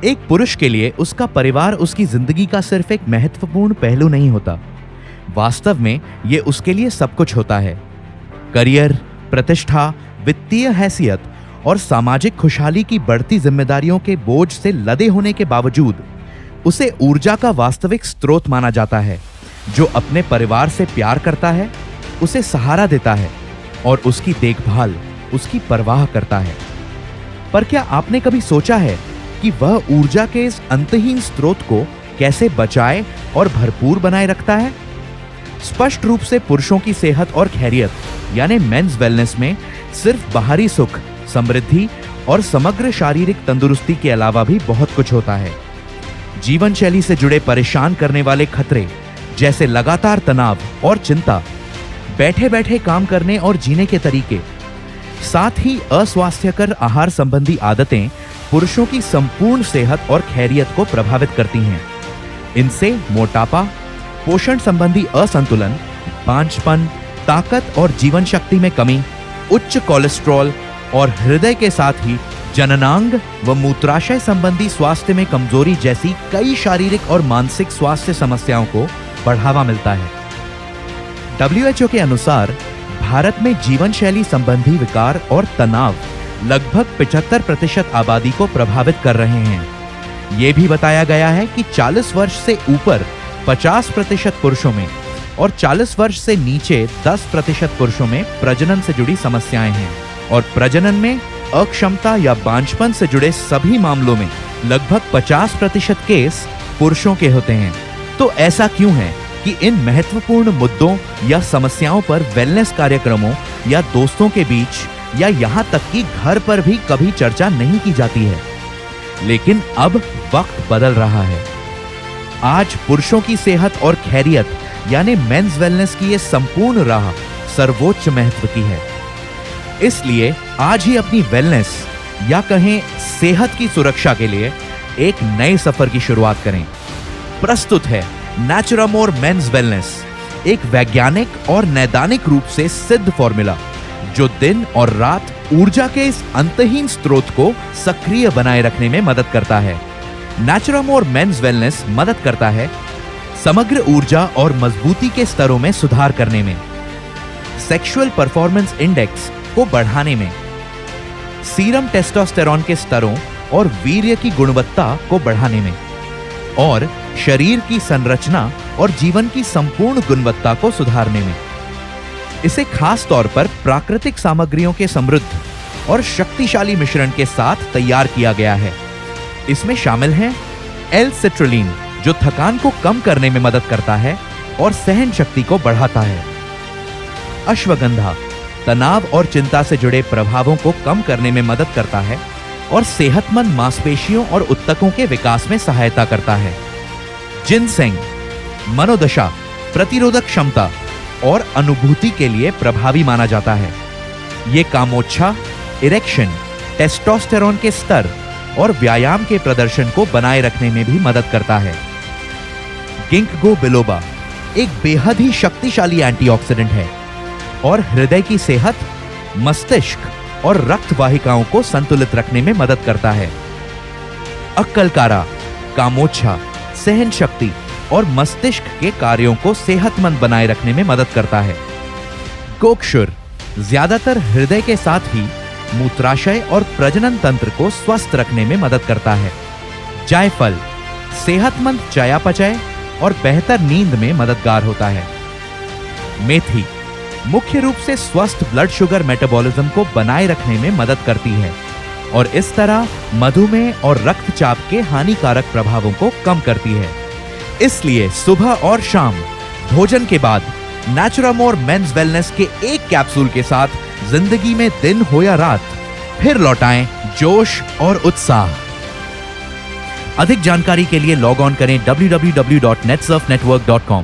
एक पुरुष के लिए उसका परिवार उसकी जिंदगी का सिर्फ एक महत्वपूर्ण पहलू नहीं होता। वास्तव में ये उसके लिए सब कुछ होता है। करियर, प्रतिष्ठा, वित्तीय हैसियत और सामाजिक खुशहाली की बढ़ती जिम्मेदारियों के बोझ से लदे होने के बावजूद उसे ऊर्जा का वास्तविक स्रोत माना जाता है, जो अपने परिवार से प्यार करता है, उसे सहारा देता है और उसकी देखभाल, उसकी परवाह करता है। पर क्या आपने कभी सोचा है कि वह ऊर्जा के इस अंतहीन स्रोत को कैसे बचाए और भरपूर बनाए रखता है? स्पष्ट रूप से पुरुषों की सेहत और खैरियत यानी मेंस वेलनेस में सिर्फ बाहरी सुख, समृद्धि और समग्र शारीरिक तंदुरुस्ती के अलावा भी बहुत कुछ होता है। जीवन शैली से जुड़े परेशान करने वाले खतरे जैसे लगातार तनाव और चिंता, बैठे बैठे काम करने और जीने के तरीके, साथ ही अस्वास्थ्यकर आहार संबंधी आदतें पुरुषों की संपूर्ण सेहत और खैरियत को प्रभावित करती हैं। इनसे मोटापा, पोषण संबंधी असंतुलन, बांझपन, ताकत और जीवन शक्ति में कमी, उच्च कोलेस्ट्रॉल और हृदय के साथ ही जननांग व मूत्राशय संबंधी स्वास्थ्य में कमजोरी जैसी कई शारीरिक और मानसिक स्वास्थ्य समस्याओं को बढ़ावा मिलता है। WHO के अनुसार भारत में जीवन शैली संबंधी विकार और तनाव लगभग 75% आबादी को प्रभावित कर रहे हैं। यह भी बताया गया है कि 40 वर्ष से ऊपर 50% पुरुषों में और 40 वर्ष से नीचे 10% पुरुषों में प्रजनन से जुड़ी समस्याएं हैं और प्रजनन में अक्षमता या बांझपन से जुड़े सभी मामलों में लगभग 50% केस पुरुषों के होते हैं। तो ऐसा क्यों है कि इन महत्वपूर्ण मुद्दों या समस्याओं पर वेलनेस कार्यक्रमों या दोस्तों के बीच या यहां तक कि घर पर भी कभी चर्चा नहीं की जाती है? लेकिन अब वक्त बदल रहा है। आज पुरुषों की सेहत और खैरियत यानी मेंस वेलनेस की ये संपूर्ण राह सर्वोच्च महत्व की है। इसलिए आज ही अपनी वेलनेस या कहें सेहत की सुरक्षा के लिए एक नए सफर की शुरुआत करें। प्रस्तुत है नेचुरामोर मेंस वेलनेस, एक वैज्ञानिक और नैदानिक रूप से सिद्ध फॉर्मूला जो दिन और रात ऊर्जा के इस अंतहीन स्रोत को सक्रिय बनाए रखने में मदद करता है। नेचुरामोर मेंस वेलनेस मदद करता है समग्र ऊर्जा और मजबूती के स्तरों में सुधार करने में, सेक्सुअल परफॉर्मेंस इंडेक्स को बढ़ाने में, सीरम टेस्टोस्टेरॉन के स्तरों और वीर्य की गुणवत्ता को बढ़ाने में और शरीर की संरचना और जीवन की संपूर्ण गुणवत्ता को सुधारने में। इसे खास तौर पर प्राकृतिक सामग्रियों के समृद्ध और शक्तिशाली मिश्रण के साथ तैयार किया गया है। इसमें शामिल हैं L-citrulline, जो थकान को कम करने में मदद करता है और सहन शक्ति को बढ़ाता है। अश्वगंधा तनाव और चिंता से जुड़े प्रभावों को कम करने में मदद करता है और सेहतमंद मांसपेशियों और ऊतकों के विकास में सहायता करता है। जिनसेंग मनोदशा, प्रतिरोधक क्षमता और अनुभूति के लिए प्रभावी माना जाता है। ये कामोच्छा, इरेक्शन, टेस्टोस्टेरॉन के स्तर और व्यायाम के प्रदर्शन को बनाए रखने में भी मदद करता है। गिंको बिलोबा एक बेहद ही शक्तिशाली एंटीऑक्सीडेंट है और हृदय की सेहत, मस्तिष्क और रक्त वाहिकाओं को संतुलित रखने में मदद करता है। अक्कलकारा कामोच्छा, सहन शक्ति और मस्तिष्क के कार्यों को सेहतमंद बनाए रखने में मदद करता है। कोकशुर ज्यादातर हृदय के साथ ही मूत्राशय और प्रजनन तंत्र को स्वस्थ रखने में मदद करता है। जायफल सेहतमंद चयापचय और बेहतर नींद में मददगार होता है। मेथी मुख्य रूप से स्वस्थ ब्लड शुगर मेटाबॉलिज्म को बनाए रखने में मदद करती है और इस तरह मधुमेह और रक्तचाप के हानिकारक प्रभावों को कम करती है। इसलिए सुबह और शाम भोजन के बाद नेचुरामोर मेंस वेलनेस के एक कैप्सूल के साथ जिंदगी में दिन हो या रात फिर लौटाएं जोश और उत्साह। अधिक जानकारी के लिए लॉग ऑन करें www.netsurfnetwork.com।